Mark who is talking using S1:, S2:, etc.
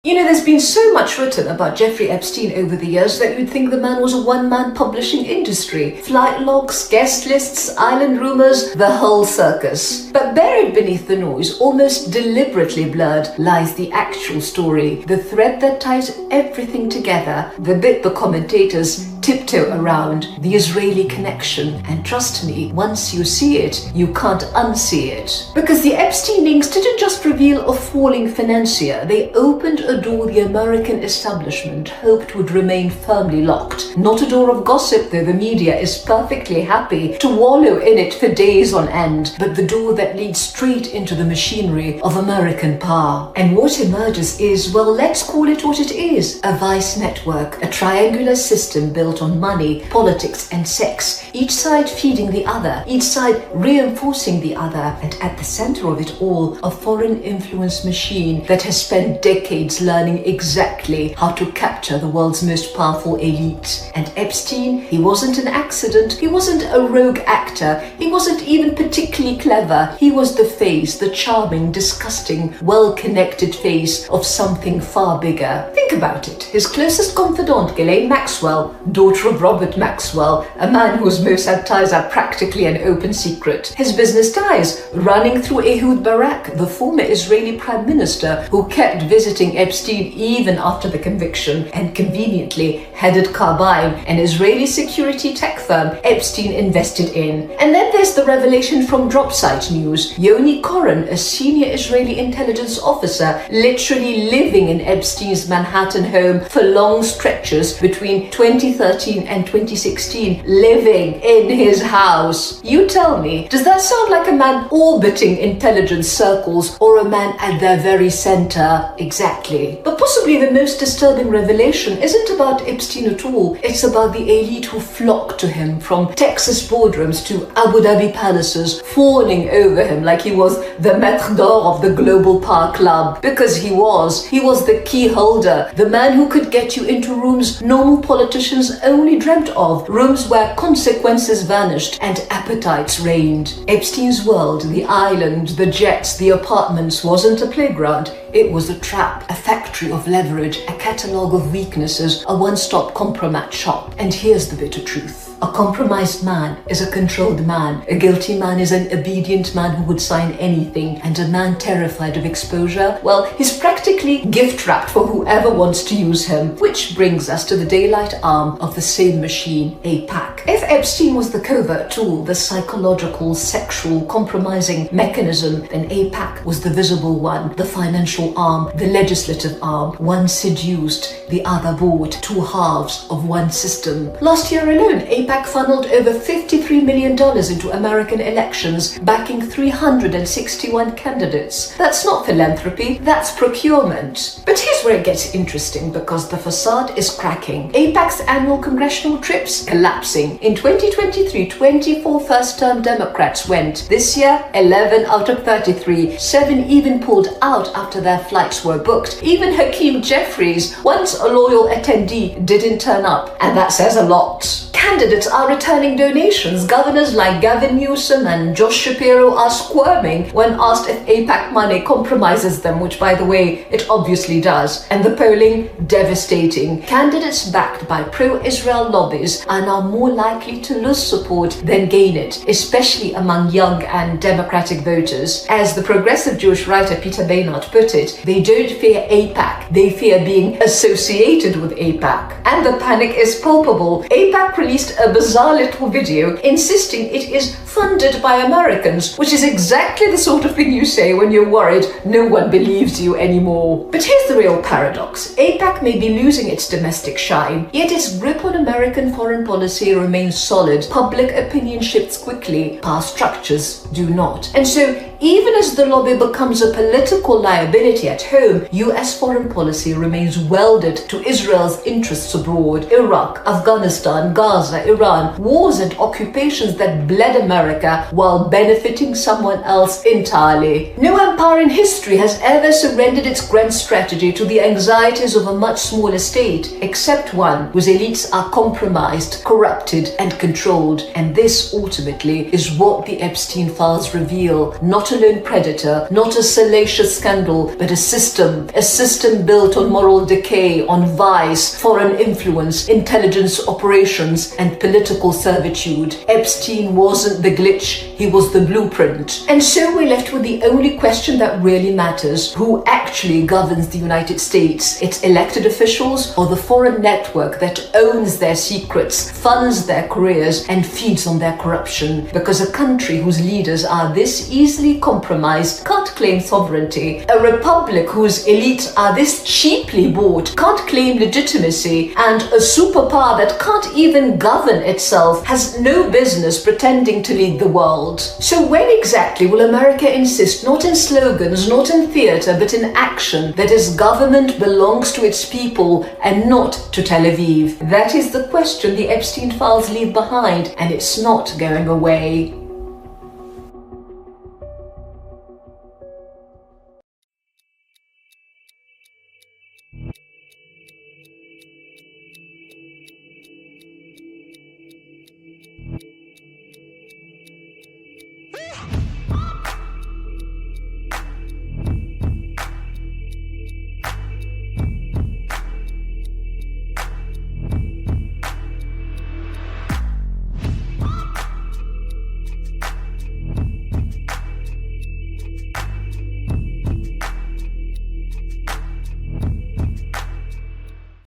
S1: You know, there's been so much written about Jeffrey Epstein over the years that you'd think the man was a one-man publishing industry. Flight logs, guest lists, island rumors, the whole circus. But buried beneath the noise, almost deliberately blurred, lies the actual story, the thread that ties everything together, the bit the commentators tiptoe around, the Israeli connection. And trust me, once you see it, you can't unsee it. Because the Epstein links didn't just reveal a falling financier, they opened a door the American establishment hoped would remain firmly locked. Not a door of gossip, though the media is perfectly happy to wallow in it for days on end, but the door that leads straight into the machinery of American power. And what emerges is, well, let's call it what it is, a vice network, a triangular system built on money, politics and sex, each side feeding the other, each side reinforcing the other, and at the center of it all, a foreign influence machine that has spent decades learning exactly how to capture the world's most powerful elite. And Epstein, he wasn't an accident, he wasn't a rogue actor, he wasn't even particularly clever, he was the face, the charming, disgusting, well-connected face of something far bigger. Think about it. His closest confidant, Ghislaine Maxwell, daughter of Robert Maxwell, a man whose Mossad ties are practically an open secret. His business ties, running through Ehud Barak, the former Israeli prime minister who kept visiting Epstein even after the conviction, and conveniently headed Carbine, an Israeli security tech firm Epstein invested in. And then there's the revelation from Dropsite News. Yoni Koren, a senior Israeli intelligence officer, literally living in Epstein's Manhattan home for long stretches between 2013 and 2016, living in his house. You tell me, does that sound like a man orbiting intelligence circles or a man at their very center? Exactly. But possibly the most disturbing revelation isn't about Epstein at all. It's about the elite who flocked to him from Texas boardrooms to Abu Dhabi palaces, fawning over him like he was the maître d'or of the global power club. Because he was the key holder, the man who could get you into rooms normal politicians only dreamt of, rooms where consequences vanished and appetites reigned. Epstein's world, the island, the jets, the apartments, wasn't a playground. It was a trap, a factory of leverage, a catalogue of weaknesses, a one-stop compromat shop. And here's the bitter truth. A compromised man is a controlled man. A guilty man is an obedient man who would sign anything. And a man terrified of exposure, well, he's practically gift-wrapped for whoever wants to use him. Which brings us to the daylight arm of the same machine, AIPAC. If Epstein was the covert tool, the psychological, sexual, compromising mechanism, then AIPAC was the visible one, the financial arm, the legislative arm. One seduced, the other bought, two halves of one system. Last year alone, AIPAC funneled over $53 million into American elections, backing 361 candidates. That's not philanthropy, that's procurement. But here's where it gets interesting, because the facade is cracking. AIPAC's annual congressional trips collapsing. In 2023, 24 first-term Democrats went. This year, 11 out of 33. 7 even pulled out after their flights were booked. Even Hakeem Jeffries, once a loyal attendee, didn't turn up. And that says a lot. Candidates are returning donations. Governors like Gavin Newsom and Josh Shapiro are squirming when asked if AIPAC money compromises them, which, by the way, it obviously does. And the polling, devastating. Candidates backed by pro-Israel lobbies are now more likely to lose support than gain it, especially among young and democratic voters. As the progressive Jewish writer Peter Beinart put it, they don't fear AIPAC, they fear being associated with AIPAC. And the panic is palpable. AIPAC released a bizarre little video insisting it is funded by Americans, which is exactly the sort of thing you say when you're worried no one believes you anymore. But here's the real paradox. AIPAC may be losing its domestic shine, yet its grip on American foreign policy remains solid. Public opinion shifts quickly, power structures do not. And so, even as the lobby becomes a political liability at home, US foreign policy remains welded to Israel's interests abroad. Iraq, Afghanistan, Gaza, Iran, wars and occupations that bled America America while benefiting someone else entirely. No empire in history has ever surrendered its grand strategy to the anxieties of a much smaller state, except one whose elites are compromised, corrupted, and controlled. And this ultimately is what the Epstein files reveal. Not a lone predator, not a salacious scandal, but a system built on moral decay, on vice, foreign influence, intelligence operations, and political servitude. Epstein wasn't the glitch, he was the blueprint. And so we're left with the only question that really matters: who actually governs the United States? Its elected officials or the foreign network that owns their secrets, funds their careers, and feeds on their corruption? Because a country whose leaders are this easily compromised can't claim sovereignty. A republic whose elites are this cheaply bought can't claim legitimacy, and a superpower that can't even govern itself has no business pretending to lead the world. So when exactly will America insist, not in slogans, not in theatre, but in action, that its government belongs to its people and not to Tel Aviv? That is the question the Epstein files leave behind, and it's not going away.